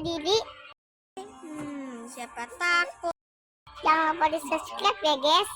diri. Siapa takut? Jangan lupa di subscribe ya guys.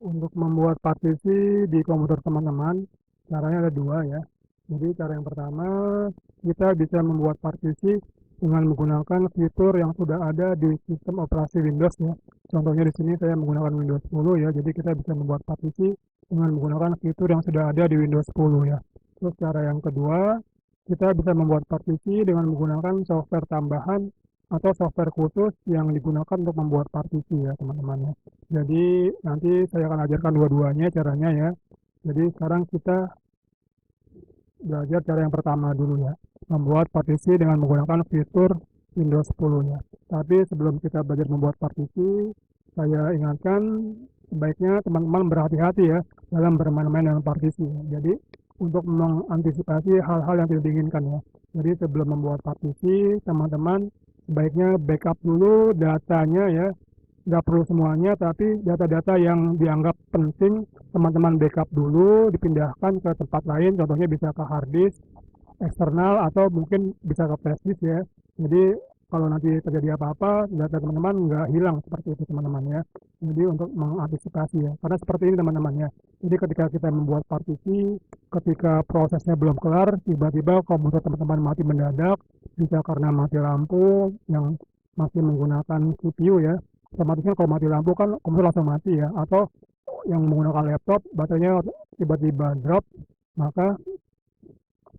Untuk membuat partisi di komputer teman-teman, caranya ada dua ya. Jadi cara yang pertama, kita bisa membuat partisi dengan menggunakan fitur yang sudah ada di sistem operasi Windows ya. Contohnya di sini saya menggunakan Windows 10 ya, jadi kita bisa membuat partisi dengan menggunakan fitur yang sudah ada di Windows 10 ya. Terus cara yang kedua, kita bisa membuat partisi dengan menggunakan software tambahan atau software khusus yang digunakan untuk membuat partisi ya teman-teman ya. Jadi nanti saya akan ajarkan dua-duanya caranya ya. Jadi sekarang kita belajar cara yang pertama dulu ya. Membuat partisi dengan menggunakan fitur Windows 10 ya. Tapi sebelum kita belajar membuat partisi, saya ingatkan sebaiknya teman-teman berhati-hati ya dalam bermain-main dengan partisi. Jadi untuk mengantisipasi hal-hal yang tidak diinginkan ya. Jadi sebelum membuat partisi, teman-teman sebaiknya backup dulu datanya ya. Nggak perlu semuanya, tapi data-data yang dianggap penting teman-teman backup dulu, dipindahkan ke tempat lain, contohnya bisa ke hard disk eksternal atau mungkin bisa ke flash disk ya. Jadi kalau nanti terjadi apa-apa, data teman-teman nggak hilang seperti itu teman-teman ya. Jadi untuk mengantisipasi ya, karena seperti ini teman-teman ya. Jadi ketika kita membuat partisi, ketika prosesnya belum kelar, tiba-tiba komputer teman-teman mati mendadak, bisa karena mati lampu yang masih menggunakan CPU ya. Otomatisnya kalau mati lampu kan komputer langsung mati ya, atau yang menggunakan laptop baterainya tiba-tiba drop, maka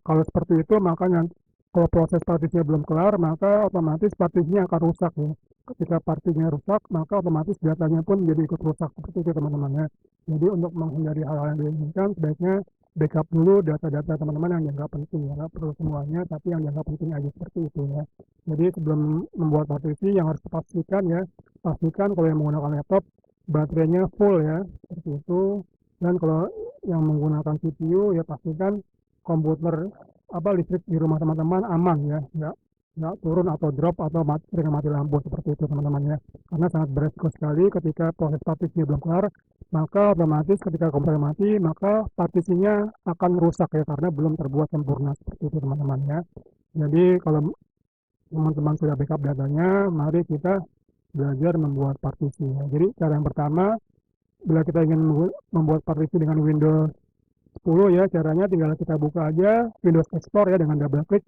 kalau seperti itu makanya kalau proses partisinya belum kelar maka otomatis partisinya akan rusak ya. Ketika partisinya rusak maka otomatis datanya pun jadi ikut rusak seperti itu teman-teman ya. Jadi untuk menghindari hal-hal yang diinginkan sebaiknya backup dulu data-data teman-teman yang dianggap penting ya, nggak perlu semuanya tapi yang dianggap penting aja seperti itu ya. Jadi sebelum membuat partisi yang harus dipastikan ya, pastikan kalau yang menggunakan laptop baterainya full ya seperti itu, dan kalau yang menggunakan CPU ya pastikan komputer listrik di rumah teman-teman aman ya, nggak turun atau drop atau sering mati lampu seperti itu teman-teman ya, karena sangat beresiko sekali ketika proses partisinya belum kelar, maka otomatis ketika komputer mati maka partisinya akan rusak ya karena belum terbuat sempurna seperti itu teman-teman ya. Jadi kalau teman-teman sudah backup datanya, mari kita belajar membuat partisi ya. Jadi cara yang pertama, bila kita ingin membuat partisi dengan Windows 10 ya, caranya tinggal kita buka aja Windows Explorer ya dengan double klik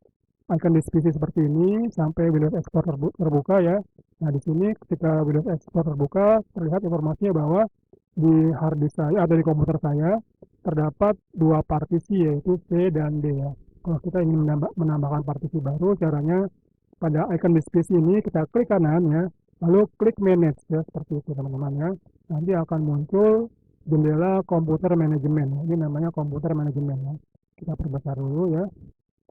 icon di PC seperti ini sampai Windows Explorer terbuka ya. Nah di sini ketika Windows Explorer terbuka terlihat informasinya bahwa di hard disk saya atau di komputer saya terdapat dua partisi yaitu C dan D ya. Kalau kita ingin menambahkan partisi baru, caranya pada icon di PC ini kita klik kanan ya, lalu klik manage ya seperti itu teman-teman ya. Nanti akan muncul jendela komputer manajemen. Ini namanya komputer manajemen ya. Kita perbesar dulu ya.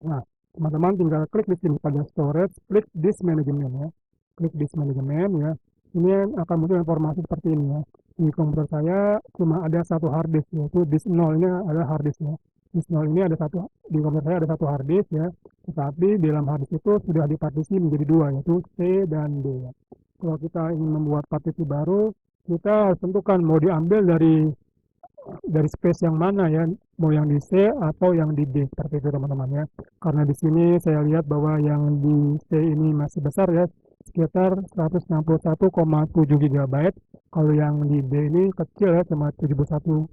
Nah, teman-teman tinggal klik di sini pada storage, klik disk management ya. Klik disk management ya. Ini akan muncul informasi seperti ini ya. Di komputer saya cuma ada satu hard disk yaitu disk 0 ini adalah hard disk ya. Disk 0 ini ada satu, di komputer saya ada satu hard disk ya. Tetapi di dalam hard disk itu sudah dipartisi menjadi dua yaitu C dan D ya. Kalau kita ingin membuat partisi baru, kita harus tentukan mau diambil dari space yang mana ya, mau yang di C atau yang di D seperti itu teman-teman ya. Karena di sini saya lihat bahwa yang di C ini masih besar ya, sekitar 161,7 GB. Kalau yang di D ini kecil ya, cuma 71,19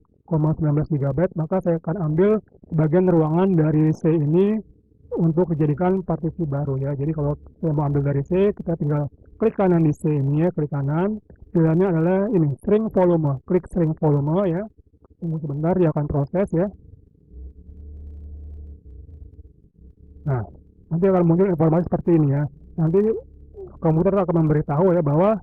GB, maka saya akan ambil bagian ruangan dari C ini untuk dijadikan partisi baru ya. Jadi kalau saya mau ambil dari C, kita tinggal klik kanan di C ini ya, klik kanan. Pilihannya adalah ini, string volume. Klik string volume ya. Tunggu sebentar, dia akan proses ya. Nah, nanti akan muncul informasi seperti ini ya. Nanti komputer akan memberitahu ya bahwa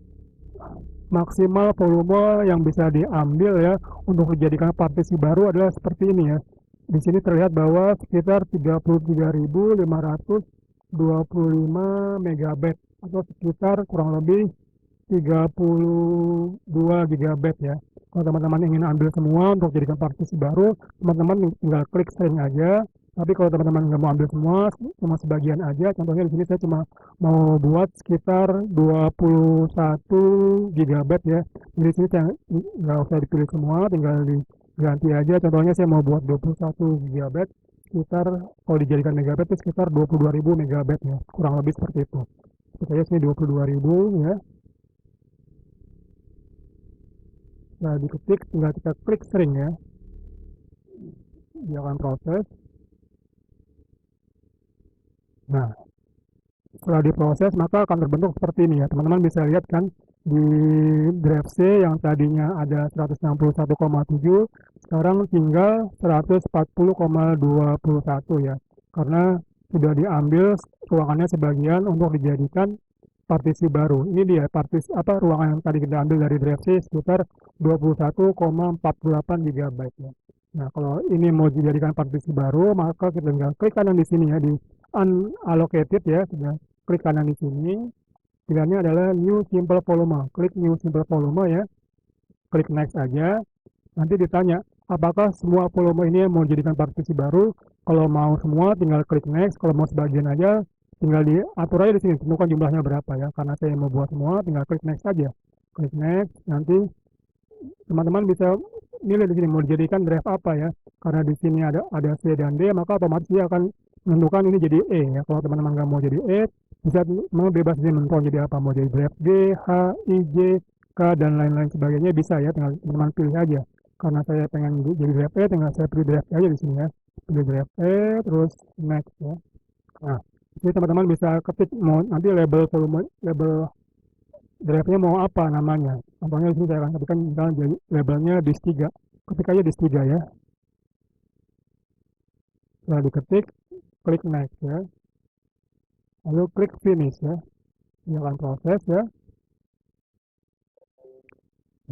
maksimal volume yang bisa diambil ya untuk dijadikan partisi baru adalah seperti ini ya. Di sini terlihat bahwa sekitar 33.525 megabyte atau sekitar kurang lebih 32 gigabyte ya. Kalau teman-teman ingin ambil semua untuk jadikan partisi baru, teman-teman tinggal klik sering aja. Tapi kalau teman-teman nggak mau ambil semua, cuma sebagian aja. Contohnya di sini saya cuma mau buat sekitar 21 gigabyte ya. Jadi di sini saya nggak usah dipilih semua, tinggal diganti aja. Contohnya saya mau buat 21 gigabyte, sekitar kalau dijadikan megabyte itu sekitar 22.000 megabyte ya. Kurang lebih seperti itu. Saya sini 22.000 ya. Nah, diketik tinggal kita klik sering ya. Dia akan proses. Nah, setelah diproses maka akan terbentuk seperti ini ya. Teman-teman bisa lihat kan di drive C yang tadinya ada 161,7 sekarang tinggal 140,21 ya. Karena sudah diambil ruangannya sebagian untuk dijadikan partisi baru. Ini dia partisi ruangan yang tadi kita ambil dari drive C sekitar 21,48 GB ya. Nah, kalau ini mau dijadikan partisi baru, maka kita tinggal klik kanan di sini ya di unallocated ya, sudah klik kanan di sini. Pilihannya adalah new simple volume. Klik new simple volume ya. Klik next aja. Nanti ditanya apakah semua volume ini mau dijadikan partisi baru. Kalau mau semua tinggal klik next. Kalau mau sebagian aja tinggal diatur aja di sini. Tentukan jumlahnya berapa ya. Karena saya mau buat semua tinggal klik next aja. Klik next. Nanti teman-teman bisa milih di sini mau dijadikan drive apa ya. Karena di sini ada C dan D, maka otomatis dia akan menentukan ini jadi E ya. Kalau teman-teman nggak mau jadi E, bisa mau bebas sih menentukan jadi apa. Mau jadi drive G, H, I, J, K, dan lain-lain sebagainya bisa ya. Tinggal teman-teman pilih aja. Karena saya pengen jadi drive E, tinggal saya pilih drive E aja di sini ya. Pilih drive E, terus next ya. Nah, ini teman-teman bisa ketik mau nanti label volume, label drive-nya mau apa namanya. Contohnya di sini saya akan ketikkan misalnya jadi labelnya disk 3. Ketik aja disk 3 ya. Setelah diketik, klik next ya. Lalu klik finish ya. Ini akan proses ya.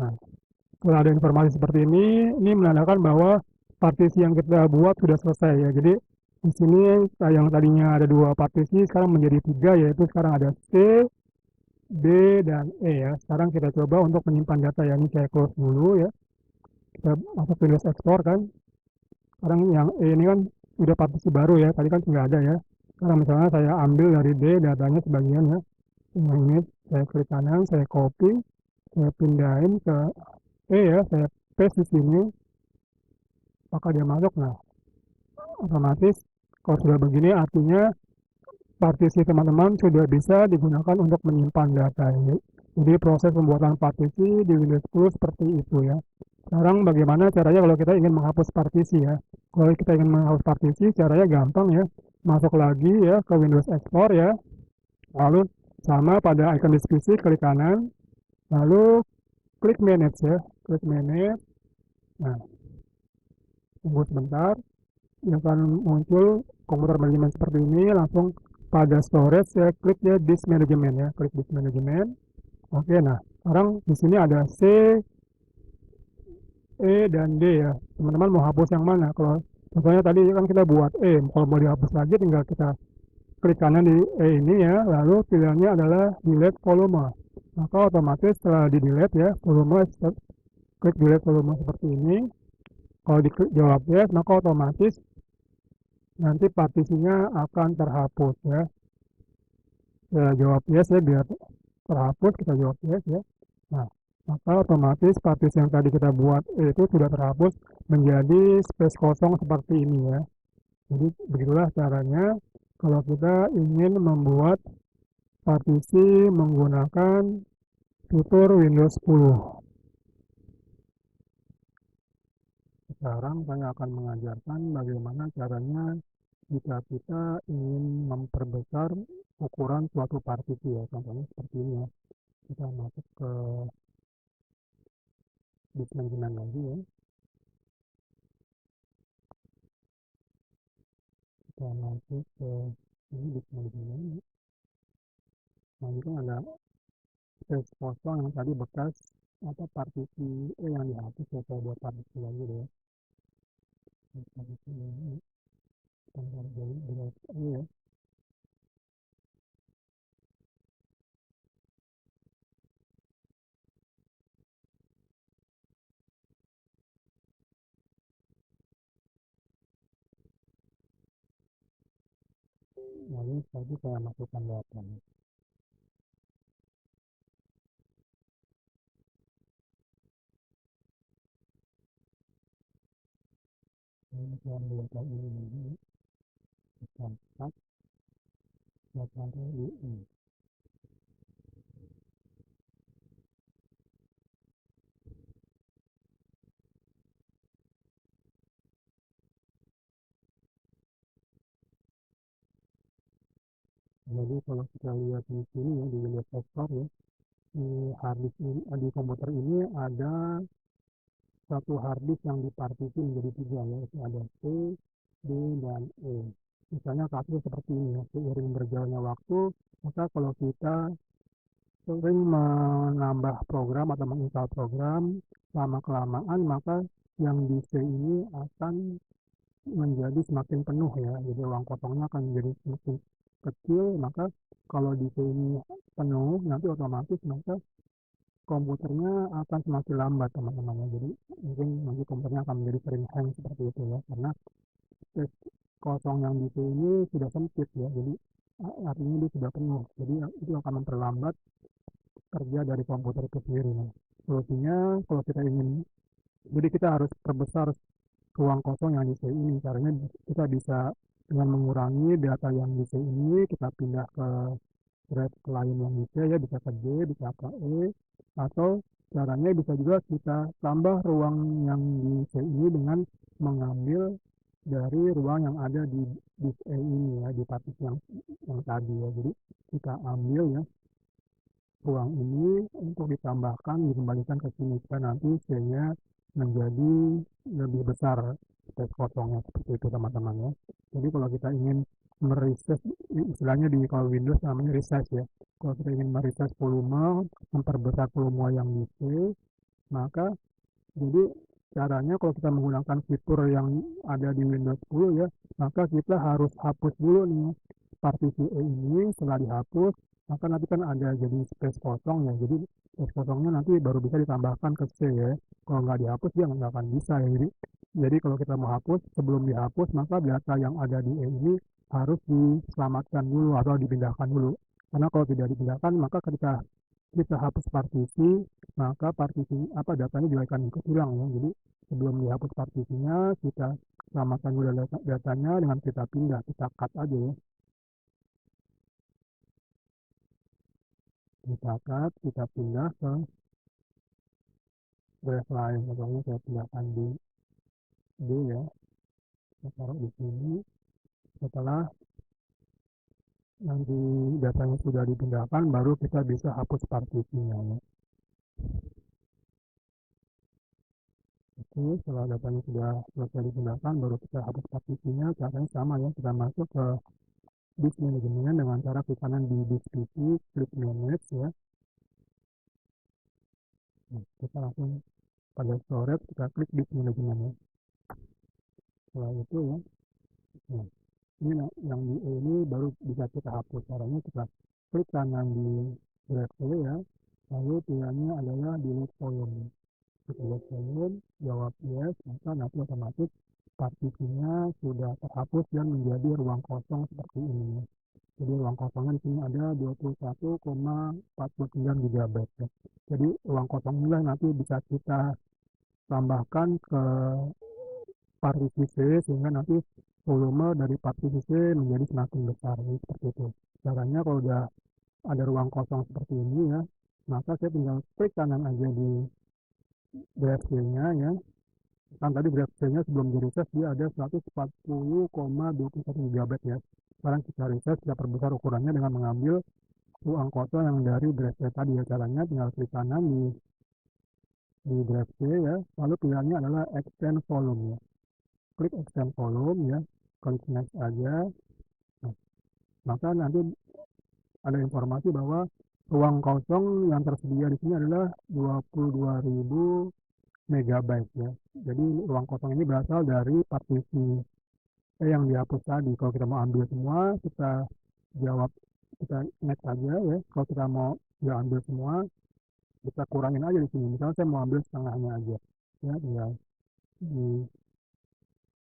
Nah, setelah ada informasi seperti ini menandakan bahwa partisi yang kita buat sudah selesai ya. Jadi di sini yang tadinya ada 2 partisi sekarang menjadi 3 yaitu sekarang ada C, D, dan E ya. Sekarang kita coba untuk menyimpan data ya. Ini saya close dulu ya. Kita masuk Windows Explorer kan. Sekarang yang E ini kan udah partisi baru ya. Tadi kan nggak ada ya. Sekarang misalnya saya ambil dari D datanya sebagian ya. Yang ini saya klik kanan, saya copy, saya pindahin ke E ya. Saya paste di sini. Maka dia masuk. Nah, otomatis kalau sudah begini artinya partisi teman-teman sudah bisa digunakan untuk menyimpan data ini. Jadi proses pembuatan partisi di Windows 10 seperti itu ya. Sekarang bagaimana caranya kalau kita ingin menghapus partisi ya. Kalau kita ingin menghapus partisi caranya gampang ya. Masuk lagi ya ke Windows Explorer ya. Lalu sama pada icon diskusi klik kanan. Lalu klik manage ya. Klik manage. Nah, tunggu sebentar. Yang akan muncul komputer manajemen seperti ini langsung pada storage ya klik ya disk management ya klik disk management. Oke, nah sekarang di sini ada C, E, dan D ya. Teman-teman mau hapus yang mana? Kalau contohnya tadi kan kita buat E, kalau mau dihapus lagi tinggal kita klik kanan di E ini ya, lalu pilihannya adalah delete volume. Maka otomatis setelah di delete ya volume, klik delete volume seperti ini. Kalau dijawab yes, maka otomatis nanti partisinya akan terhapus ya. Ya jawab yes ya biar terhapus, kita jawab yes ya. Nah, maka otomatis partisi yang tadi kita buat itu sudah terhapus menjadi space kosong seperti ini ya. Jadi begitulah caranya kalau kita ingin membuat partisi menggunakan fitur Windows 10. Sekarang saya akan mengajarkan bagaimana caranya jika kita ingin memperbesar ukuran suatu partisi ya. Contohnya seperti ini ya. Kita masuk ke disk management lagi ya. Kita masuk ke ini disk management. Nah, itu ada space kosong yang tadi bekas partisi yang dihapus ya, saya buat partisi lagi deh. Partisi ini tanggal dari draft ya. Lalu tadi saya masukkan data. Ini data ini tempat data ini. Jadi kalau kita lihat di sini ya, di Windows Store ya, di harddisk ini, di komputer ini ada satu harddisk yang dipartisi menjadi tiga ya, yaitu ada C, D, dan E. Misalnya kasus seperti ini ya, seiring berjalannya waktu, maka kalau kita sering menambah program atau menginstal program lama kelamaan, maka yang di C ini akan menjadi semakin penuh ya, jadi ruang kosongnya akan menjadi semakin kecil. Maka kalau di C ini penuh, nanti otomatis maka komputernya akan semakin lambat teman-teman ya. Jadi mungkin nanti komputernya akan menjadi sering hang seperti itu ya, karena space kosong yang di C ini sudah sempit ya, jadi artinya dia sudah penuh, jadi itu akan memperlambat kerja dari komputer itu sendiri. Nah, solusinya kalau kita ingin, jadi kita harus perbesar ruang kosong yang di C ini. Caranya kita bisa dengan mengurangi data yang di C ini, kita pindah ke drive lain yang di C ya, bisa ke D, bisa ke E, atau caranya bisa juga kita tambah ruang yang di C ini dengan mengambil dari ruang yang ada di disk E ini ya, di partisi yang tadi ya. Jadi kita ambil ya ruang ini untuk ditambahkan, dikembalikan ke sini supaya nanti C-nya menjadi lebih besar space kosongnya seperti itu teman-teman ya. Jadi kalau kita ingin meriset, istilahnya di kalau Windows namanya resize ya. Kalau kita ingin meriset volume, memperbesar volume yang di C, maka jadi caranya kalau kita menggunakan fitur yang ada di Windows 10 ya, maka kita harus hapus dulu nih partisi E ini. Setelah dihapus, maka nanti kan ada jadi space kosong ya. Jadi space kosongnya nanti baru bisa ditambahkan ke C ya. Kalau nggak dihapus dia nggak akan bisa ya. Jadi kalau kita mau hapus, sebelum dihapus maka data yang ada di E ini harus diselamatkan dulu atau dipindahkan dulu. Karena kalau tidak dipindahkan, maka ketika kita hapus partisi, maka partisi datanya juga akan ikut hilang ya. Jadi sebelum dihapus partisinya, kita selamatkan dulu datanya dengan kita pindah, kita cut aja ya. Kita cut, kita pindah ke drive lain. Contohnya saya pindahkan di D ya, saya taruh di sini. Setelah nanti datanya sudah dipindahkan, baru kita bisa hapus partisinya ya. Oke, setelah datanya sudah selesai dipindahkan, baru kita hapus partisinya. Caranya sama ya, kita masuk ke disk manajemen dengan cara klik kanan di disk PC, klik manage ya. Nah, kita langsung pada storage, kita klik disk manajemen ya. Setelah itu ya, nah, ini yang di E ini baru bisa kita hapus. Caranya kita klik kanan di drive C ya, lalu pilihannya adalah delete volume. Kita delete volume, jawab yes, maka nanti otomatis partisinya sudah terhapus dan menjadi ruang kosong seperti ini. Jadi ruang kosongnya di sini ada 21,49 GB ya. Jadi ruang kosong inilah nanti bisa kita tambahkan ke partisi C sehingga nanti volume dari partisi C menjadi semakin besar. Ini seperti itu. Caranya kalau udah ada ruang kosong seperti ini ya, maka saya tinggal klik kanan aja di drive C-nya ya. Kan tadi drive C-nya sebelum di reset dia ada 140,21 GB ya. Sekarang kita reset, kita perbesar ukurannya dengan mengambil ruang kosong yang dari drive C tadi ya. Caranya tinggal klik kanan di drive C ya, lalu pilihannya adalah extend volume ya. Klik extend volume ya, klik next aja. Nah, maka nanti ada informasi bahwa ruang kosong yang tersedia di sini adalah 22.000 megabyte ya. Jadi ruang kosong ini berasal dari partisi yang dihapus tadi. Kalau kita mau ambil semua, kita jawab, kita next aja ya. Kalau kita mau nggak ambil semua, kita kurangin aja di sini. Misalnya saya mau ambil setengahnya aja, ya tinggal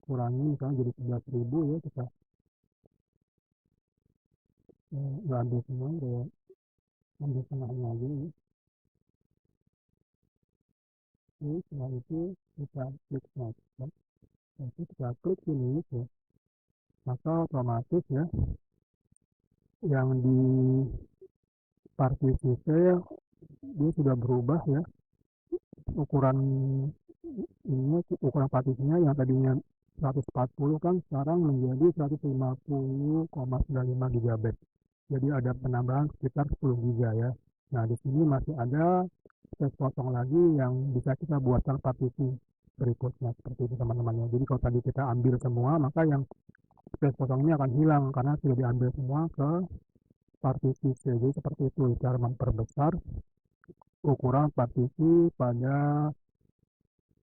dikurangi misalnya jadi 11.000 ya, kita nggak ambil semua, kita ambil setengahnya aja ya. Oke, setelah itu kita klik next ya. Nanti kita klik finish ya, maka otomatis ya yang di partisi C dia sudah berubah ya, ukuran ini, ukuran partisinya yang tadinya 140 kan sekarang menjadi 150,95 GB. Jadi ada penambahan sekitar 10 GB ya. Nah, di sini masih ada space kosong lagi yang bisa kita buatkan partisi berikutnya seperti itu teman-teman. Jadi kalau tadi kita ambil semua, maka yang space kosong ini akan hilang karena sudah diambil semua ke partisi C. Jadi seperti itu cara memperbesar ukuran partisi pada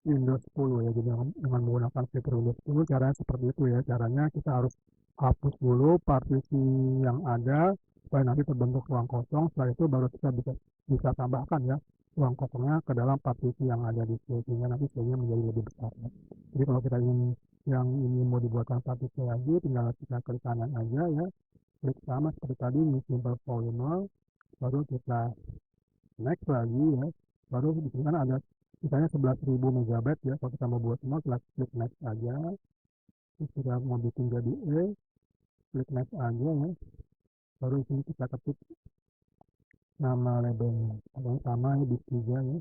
Windows 10 ya. Jadi dengan menggunakan fitur Windows 10 caranya seperti itu ya. Caranya kita harus hapus dulu partisi yang ada supaya nanti terbentuk ruang kosong. Setelah itu baru kita bisa tambahkan ya ruang kosongnya ke dalam partisi yang ada di sini, sehingga nanti C-nya menjadi lebih besar ya. Jadi kalau kita ingin yang ini mau dibuatkan partisi lagi, tinggal kita klik kanan aja ya, klik sama seperti tadi new simple volume, baru kita next lagi ya, baru di sini kan ada misalnya 11.000 megabyte ya. Kalau kita mau buat semua, kita klik next aja. Terus kita mau bikin jadi klik next aja ya, baru di sini kita ketik nama labelnya yang sama ya, di 3 ya.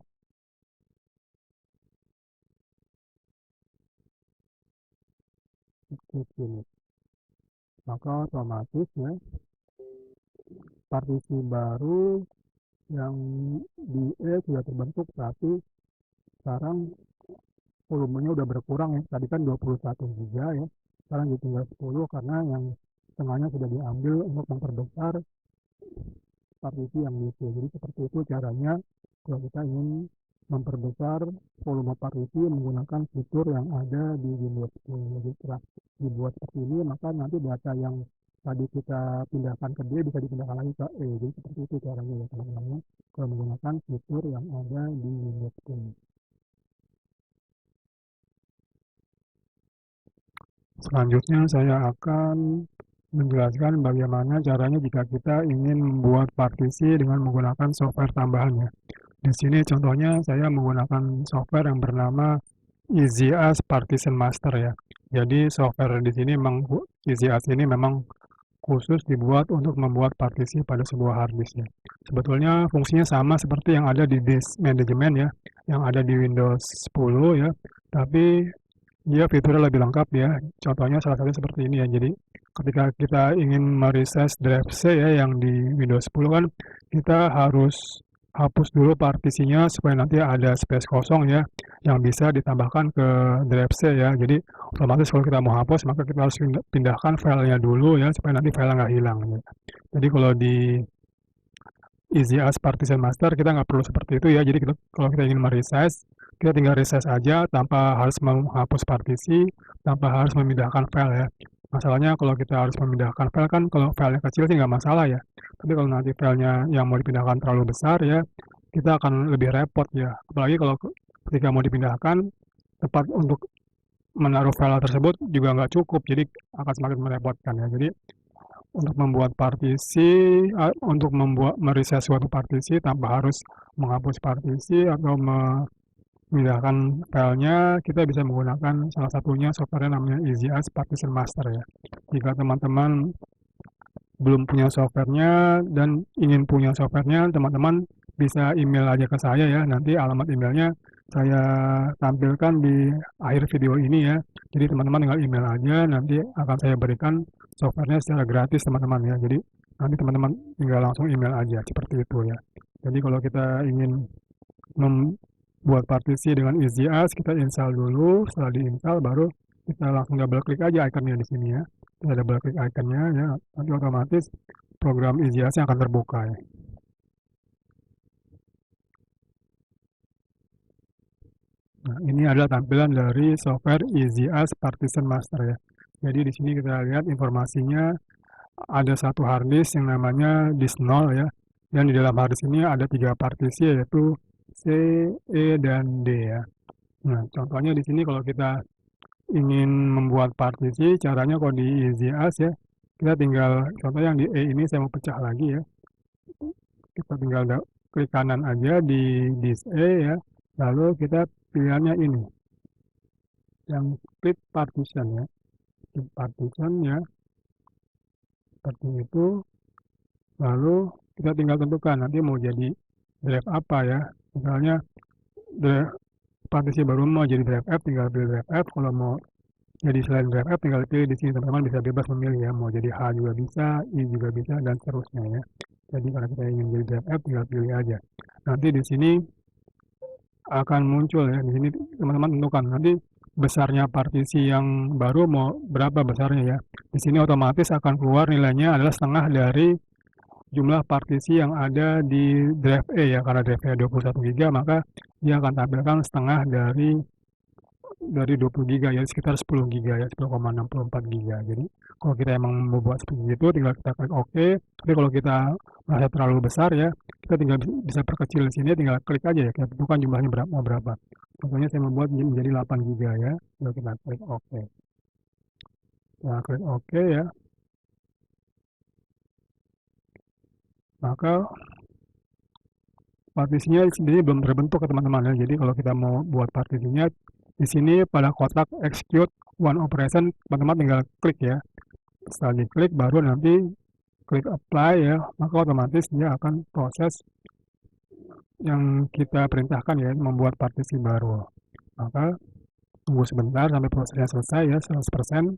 Klik sini, maka otomatis ya partisi baru yang di sudah terbentuk, tapi sekarang volumenya udah berkurang ya. Tadi kan 21 GB ya, sekarang jadi tinggal 10 karena yang tengahnya sudah diambil untuk memperbesar partisi yang itu. Jadi seperti itu caranya kalau kita ingin memperbesar volume partisi menggunakan fitur yang ada di Windows 10. Jadi setelah dibuat seperti ini, maka nanti data yang tadi kita pindahkan ke D bisa dipindahkan lagi ke E. Jadi seperti itu caranya ya teman-teman, kalau menggunakan fitur yang ada di Windows 10. Selanjutnya saya akan menjelaskan bagaimana caranya jika kita ingin membuat partisi dengan menggunakan software tambahannya. Di sini contohnya saya menggunakan software yang bernama EasyAS Partition Master ya. Jadi software di sini memang EasyAS ini memang khusus dibuat untuk membuat partisi pada sebuah hard disk ya. Sebetulnya fungsinya sama seperti yang ada di disk management ya, yang ada di Windows 10 ya. Tapi dia fiturnya lebih lengkap ya. Contohnya salah satunya seperti ini ya. Jadi ketika kita ingin mereses drive C ya yang di Windows 10 kan kita harus hapus dulu partisinya supaya nanti ada space kosong ya yang bisa ditambahkan ke drive C ya. Jadi otomatis kalau kita mau hapus maka kita harus pindahkan filenya dulu ya supaya nanti filenya nggak hilang ya. Jadi kalau di EasyAS Partition Master kita nggak perlu seperti itu ya. Jadi kalau kita ingin meresize, kita tinggal resize aja tanpa harus menghapus partisi, tanpa harus memindahkan file ya. Masalahnya kalau kita harus memindahkan file kan kalau filenya kecil sih nggak masalah ya. Tapi kalau nanti filenya yang mau dipindahkan terlalu besar ya, kita akan lebih repot ya. Apalagi kalau ketika mau dipindahkan, tempat untuk menaruh file tersebut juga nggak cukup, jadi akan semakin merepotkan ya. Jadi untuk membuat partisi, untuk mereset suatu partisi tanpa harus menghapus partisi atau memindahkan filenya, kita bisa menggunakan salah satunya software namanya EasyAS Partition Master ya. Jika teman-teman belum punya softwarenya dan ingin punya softwarenya, teman-teman bisa email aja ke saya ya. Nanti alamat emailnya saya tampilkan di akhir video ini ya. Jadi teman-teman tinggal email aja, nanti akan saya berikan softwarenya secara gratis teman-teman ya. Jadi nanti teman-teman tinggal langsung email aja seperti itu ya. Jadi kalau kita ingin membuat partisi dengan EasyAS, kita install dulu. Setelah diinstal baru kita langsung double klik aja ikonnya di sini ya. Kita double klik ikonnya ya, nanti otomatis program EasyAS yang akan terbuka ya. Nah, ini adalah tampilan dari software EasyAS Partition Master ya. Jadi di sini kita lihat informasinya ada satu harddisk yang namanya disk 0 ya. Dan di dalam harddisk ini ada 3 partisi yaitu C, E, dan D ya. Nah, contohnya di sini kalau kita ingin membuat partisi, caranya kalau di EasyAS ya, kita tinggal, contoh yang di E ini saya mau pecah lagi ya. Kita tinggal klik kanan aja di disk E ya, lalu kita pilihannya ini, yang split partition ya. Split partition ya, seperti itu. Lalu kita tinggal tentukan nanti mau jadi drive apa ya. Misalnya drive partisi baru mau jadi drive F, tinggal pilih drive F. Kalau mau jadi selain drive F, tinggal pilih di sini. Teman-teman bisa bebas memilih ya. Mau jadi H juga bisa, I juga bisa, dan seterusnya ya. Jadi kalau kita ingin jadi drive F, tinggal pilih aja. Nanti di sini akan muncul ya. Di sini teman-teman tentukan nanti besarnya partisi yang baru mau berapa besarnya ya. Di sini otomatis akan keluar nilainya adalah setengah dari jumlah partisi yang ada di drive E ya, karena drive E 21 GB maka dia akan tampilkan setengah dari 20 GB ya, sekitar 10 GB ya, 10,64 GB. Jadi kalau kita emang mau buat seperti itu tinggal kita klik OK. Tapi kalau kita merasa terlalu besar ya, kita tinggal bisa perkecil di sini, tinggal klik aja ya, kita tentukan jumlahnya berapa. Contohnya saya membuat menjadi 8 GB ya, lalu kita klik OK. Nah, klik OK ya. Maka partisinya sendiri belum terbentuk ya teman-teman ya. Jadi kalau kita mau buat partisinya di sini pada kotak execute one operation, teman-teman tinggal klik ya. Setelah diklik baru nanti klik apply ya, maka otomatis dia akan proses yang kita perintahkan ya, membuat partisi baru. Maka tunggu sebentar sampai prosesnya selesai ya, 100%.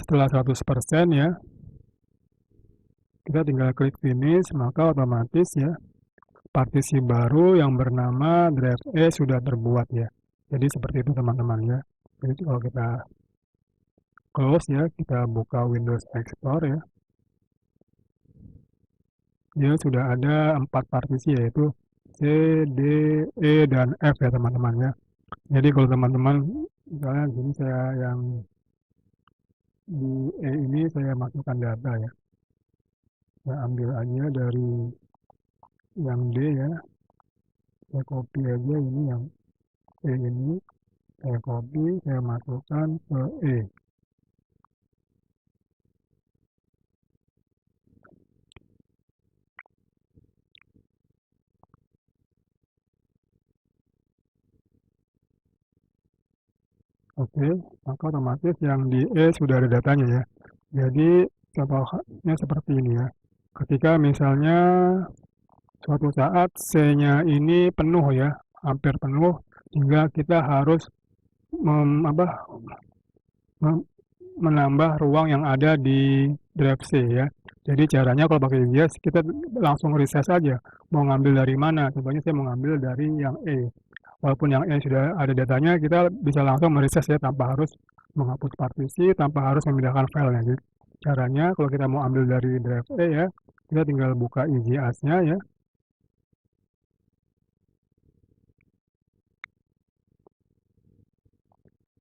Setelah 100% ya, kita tinggal klik finish, maka otomatis ya partisi baru yang bernama drive E sudah terbuat ya. Jadi seperti itu teman-teman ya. Jadi kalau kita close ya, kita buka Windows Explorer ya. Dia sudah ada 4 partisi yaitu C, D, E, dan F ya teman-teman ya. Jadi kalau teman-teman misalnya di sini saya yang di E ini saya masukkan data ya. Saya ambil aja dari yang D ya. Saya copy aja ini yang E ini. Saya copy, saya masukkan ke E. Oke, maka otomatis yang di E sudah ada datanya ya. Jadi contohnya seperti ini ya. Ketika misalnya suatu saat C-nya ini penuh ya, hampir penuh, hingga kita harus menambah ruang yang ada di drive C ya. Jadi caranya kalau pakai EasyAS kita langsung reset saja. Mau ngambil dari mana? Contohnya saya mau ngambil dari yang E. Walaupun yang E sudah ada datanya, kita bisa langsung mereses ya tanpa harus menghapus partisi, tanpa harus memindahkan filenya. Jadi caranya kalau kita mau ambil dari drive E ya, kita tinggal buka EasyAS-nya ya.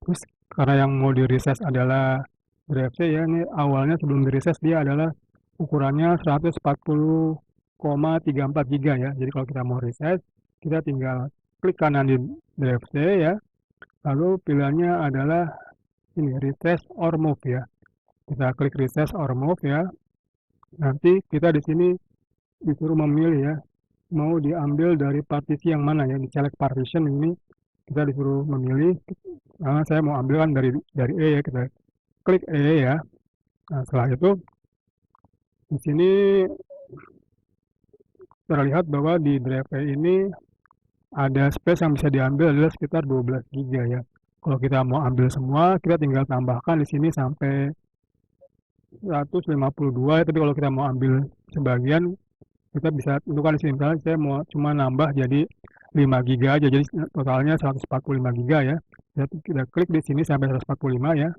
Terus karena yang mau di reset adalah drive C ya, ini awalnya sebelum di reset dia adalah ukurannya 140,34 GB ya. Jadi kalau kita mau reset, kita tinggal klik kanan di drive C ya. Lalu pilihannya adalah ini reset or move ya. Kita klik reset or move ya. Nanti kita di sini disuruh memilih ya, mau diambil dari partisi yang mana ya. Di select partition ini kita disuruh memilih. Nah, saya mau ambil kan dari E ya, kita klik E ya. Nah, setelah itu di sini terlihat bahwa di drive E ini ada space yang bisa diambil adalah sekitar 12 GB ya. Kalau kita mau ambil semua, kita tinggal tambahkan di sini sampai 152 ya. Tapi kalau kita mau ambil sebagian, kita bisa tentukan di sini. Misalnya saya mau cuma nambah jadi 5 GB aja, jadi totalnya 145 GB ya. Kita klik di sini sampai 145 ya.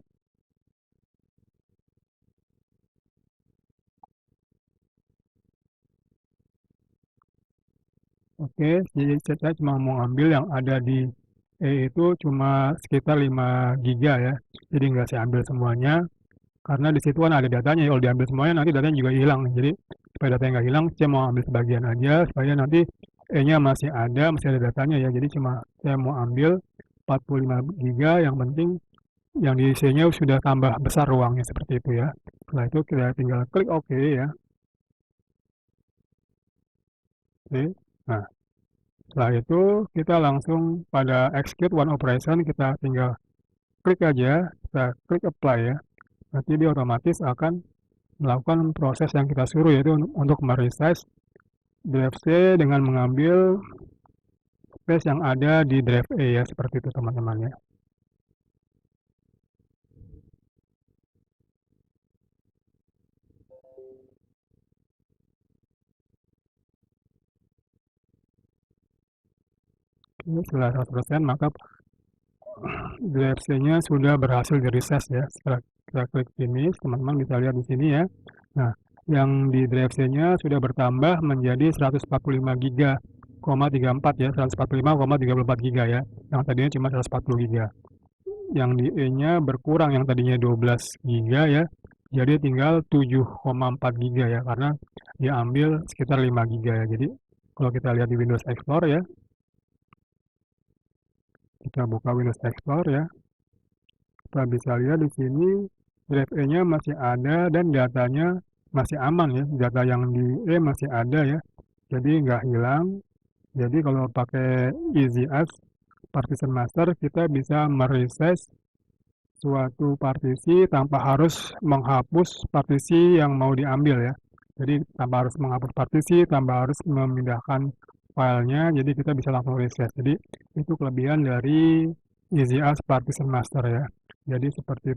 Oke, jadi saya cuma mau ambil yang ada di itu cuma sekitar 5 giga ya. Jadi nggak saya ambil semuanya karena di situ kan ada datanya ya. Kalau diambil semuanya nanti datanya juga hilang. Jadi supaya datanya nggak hilang, saya mau ambil sebagian aja supaya nanti E-nya masih ada datanya ya. Jadi cuma saya mau ambil 45 giga, yang penting yang di C-nya sudah tambah besar ruangnya seperti itu ya. Setelah itu kita tinggal klik OK ya. Oke. Nah, setelah itu kita langsung pada execute one operation, kita tinggal klik aja, kita klik apply ya. Nanti dia otomatis akan melakukan proses yang kita suruh, yaitu untuk meresize drive C dengan mengambil space yang ada di drive E ya, seperti itu teman-teman ya. Oke, setelah 100% maka drive C-nya sudah berhasil di resize ya. Setelah kita klik finish, teman-teman bisa lihat di sini ya. Nah, yang di drive C-nya sudah bertambah menjadi 145 giga, 34 ya, 145,34 giga ya. Yang tadinya cuma 140 giga. Yang di E-nya berkurang, yang tadinya 12 giga ya, jadi tinggal 7,4 giga ya, karena dia ambil sekitar 5 giga ya. Jadi kalau kita lihat di Windows Explorer ya, kita buka Windows Explorer ya, kita bisa lihat di sini drive E-nya masih ada dan datanya masih aman ya, data yang di E masih ada ya, jadi nggak hilang. Jadi kalau pakai EasyAS Partition Master, kita bisa meresize suatu partisi tanpa harus menghapus partisi yang mau diambil ya. Jadi tanpa harus menghapus partisi, tanpa harus memindahkan filenya, jadi kita bisa langsung resize. Jadi itu kelebihan dari EasyAS Partition Master ya. Jadi seperti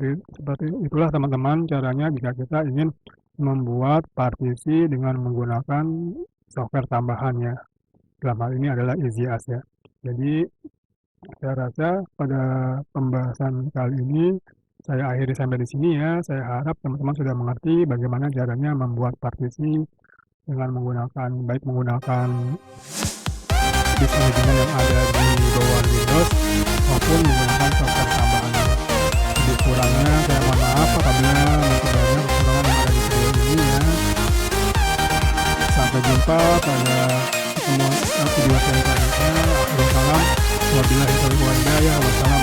itulah teman-teman caranya jika kita ingin membuat partisi dengan menggunakan software tambahannya. Dalam hal ini adalah EasyAS ya. Jadi saya rasa pada pembahasan kali ini saya akhiri sampai di sini ya. Saya harap teman-teman sudah mengerti bagaimana caranya membuat partisi dengan menggunakan disk manajemen yang ada di bawah Windows maupun menggunakan software tambahannya. Jadi kurangnya saya mohon maaf apabila masih banyak kekurangan yang ada di video ini ya. Sampai jumpa pada video saya selanjutnya. Akhirul kalam. Wabillahi taufiq wal hidayah. Wassalamualaikum